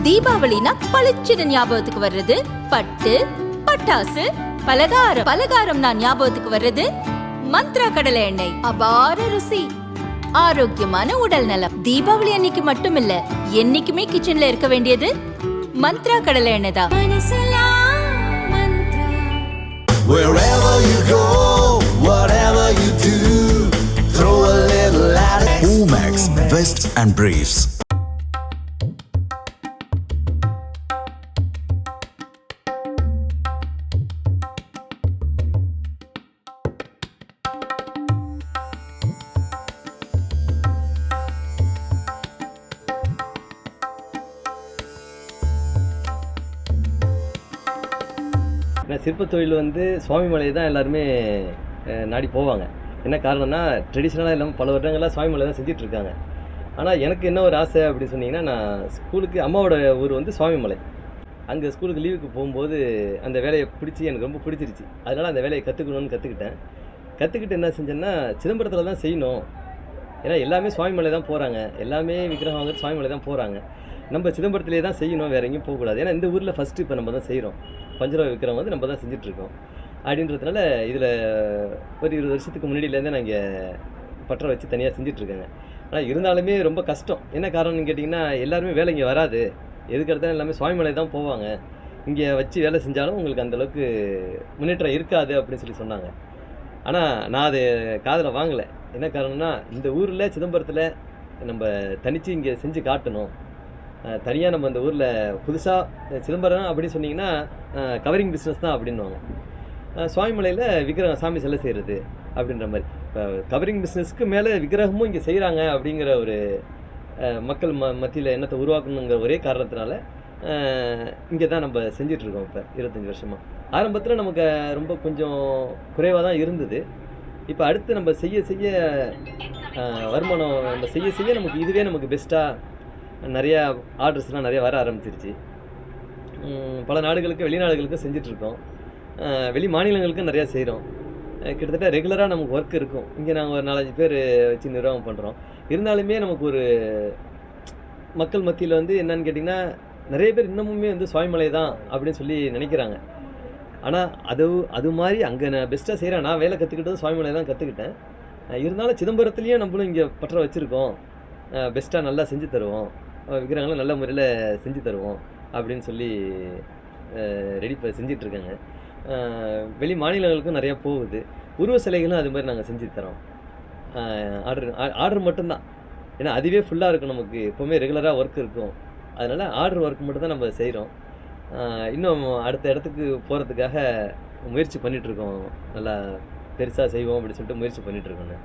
தீபாவளினா பளிச்சுன்னு ஞாபகத்துக்கு வர்றது பட்டு, பட்டாசு, பலகாரம். பலகாரம்னா ஞாபகத்துக்கு வர்றது மந்த்ரா கடலை எண்ணெய். அபார ருசி, ஆரோக்கியமான உடல் நலம். தீபாவளி அன்னைக்கு மட்டும் இல்ல, என்னைக்குமே கிச்சன்ல இருக்க வேண்டியது மந்த்ரா கடலை எண்ணெய் தான். Wherever you go, whatever you do, throw a little at it. Omax, Vest and Briefs. ஏன்னா சிற்பத் தொழில் வந்து சுவாமிமலை தான் எல்லாருமே நாடி போவாங்க. என்ன காரணம்னா ட்ரெடிஷ்னலாக இல்லாமல் பல வருடங்களாக சுவாமிமலை தான் செஞ்சிட்ருக்காங்க. ஆனால் எனக்கு என்ன ஒரு ஆசை அப்படின்னு சொன்னீங்கன்னா, நான் ஸ்கூலுக்கு அம்மாவோட ஊர் வந்து சுவாமிமலை. அங்கே ஸ்கூலுக்கு லீவுக்கு போகும்போது அந்த வேலையை பிடிச்சி எனக்கு ரொம்ப பிடிச்சிருச்சு. அதனால் அந்த வேலையை கற்றுக்கணும்னு கற்றுக்கிட்டு என்ன செஞ்சேன்னா, சிதம்பரத்தில் தான் செய்யணும். ஏன்னா எல்லாமே சுவாமிமலை தான் போகிறாங்க, எல்லாமே விக்கிரகம் வாங்குறது சுவாமிமலை தான் போகிறாங்க. நம்ம சிதம்பரத்திலே தான் செய்யணும், வேறு எங்கேயும் போகக்கூடாது. ஏன்னா இந்த ஊரில் ஃபஸ்ட்டு இப்போ நம்ம தான் செய்கிறோம். பஞ்சரூபா விக்கிரகம் வந்து நம்ம தான் செஞ்சிட்ருக்கோம். அப்படின்றதுனால இதில் ஒரு 20 வருஷத்துக்கு முன்னாடியிலேருந்தே நான் இங்கே பற்ற வச்சு தனியாக செஞ்சிட்ருக்கேங்க. ஆனால் இருந்தாலுமே ரொம்ப கஷ்டம். என்ன காரணம்னு கேட்டிங்கன்னா, எல்லாருமே வேலை இங்கே வராது. எதுக்கு எடுத்தாலும் எல்லாமே சுவாமிமலை தான் போவாங்க. இங்கே வச்சு வேலை செஞ்சாலும் உங்களுக்கு அந்தளவுக்கு முன்னேற்றம் இருக்காது அப்படின்னு சொல்லி சொன்னாங்க. ஆனால் நான் அது காதில் வாங்கலை. என்ன காரணம்னா, இந்த ஊரில் சிதம்பரத்தில் நம்ம தனித்து இங்கே செஞ்சு காட்டணும். தனியாக நம்ம இந்த ஊரில் புதுசாக சிதம்பரம் அப்படின்னு சொன்னிங்கன்னா கவரிங் பிஸ்னஸ் தான் அப்படின்வாங்க. சுவாமிமலையில் விக்கிரகம் சாமி சிலை செய்கிறது அப்படின்ற மாதிரி. இப்போ கவரிங் பிஸ்னஸ்க்கு மேலே விக்கிரகமும் இங்கே செய்கிறாங்க அப்படிங்கிற ஒரு மக்கள் மத்தியில் எண்ணத்தை உருவாக்கணுங்கிற ஒரே காரணத்தினால இங்கே தான் நம்ம செஞ்சிட்ருக்கோம். இப்போ 25 வருஷமாக. ஆரம்பத்தில் நமக்கு ரொம்ப கொஞ்சம் குறைவாக தான் இருந்தது. இப்போ அடுத்து நம்ம செய்ய வருமானம் நம்ம செய்ய நமக்கு இதுவே நமக்கு பெஸ்ட்டாக நிறையா ஆர்டர்ஸ்லாம் நிறையா வர ஆரம்பிச்சிருச்சு. பல நாடுகளுக்கு வெளிநாடுகளுக்கும் செஞ்சிட்ருக்கோம். வெளி மாநிலங்களுக்கும் நிறையா செய்கிறோம். கிட்டத்தட்ட ரெகுலராக நமக்கு ஒர்க் இருக்கும். இங்கே நாங்கள் ஒரு 4-5 பேர் வச்சு நிர்வாகம் பண்ணுறோம். இருந்தாலுமே நமக்கு ஒரு மக்கள் மத்தியில் வந்து என்னன்னு கேட்டிங்கன்னா, நிறைய பேர் இன்னமுமே வந்து சுவாமிமலை தான் அப்படின்னு சொல்லி நினைக்கிறாங்க. ஆனால் அது மாதிரி அங்கே நான் பெஸ்ட்டாக செய்கிறேன். நான் வேலை கற்றுக்கிட்டது சுவாமிமலை தான் கற்றுக்கிட்டேன். இருந்தாலும் சிதம்பரத்துலேயும் நம்மளும் இங்கே பற்ற வச்சுருக்கோம். பெஸ்ட்டாக நல்லா செஞ்சு தருவோம், விக்கிரகங்களும் நல்ல முறையில் செஞ்சு தருவோம் அப்படின்னு சொல்லி ரெடி செஞ்சிட்ருக்காங்க. வெளி மாநிலங்களுக்கும் நிறையா போகுது. உருவ சிலைகளும் அது மாதிரி நாங்கள் செஞ்சு தரோம். ஆர்டர் மட்டும்தான். ஏன்னா அதுவே ஃபுல்லாக இருக்கும். நமக்கு எப்போவுமே ரெகுலராக ஒர்க் இருக்கும். அதனால் ஆர்டர் ஒர்க் மட்டும் தான் நம்ம செய்கிறோம். இன்னும் அடுத்த இடத்துக்கு போகிறதுக்காக முயற்சி பண்ணிகிட்ருக்கோம். நல்லா பெருசாக செய்வோம் அப்படின்னு சொல்லிட்டு முயற்சி பண்ணிகிட்ருக்கோங்க.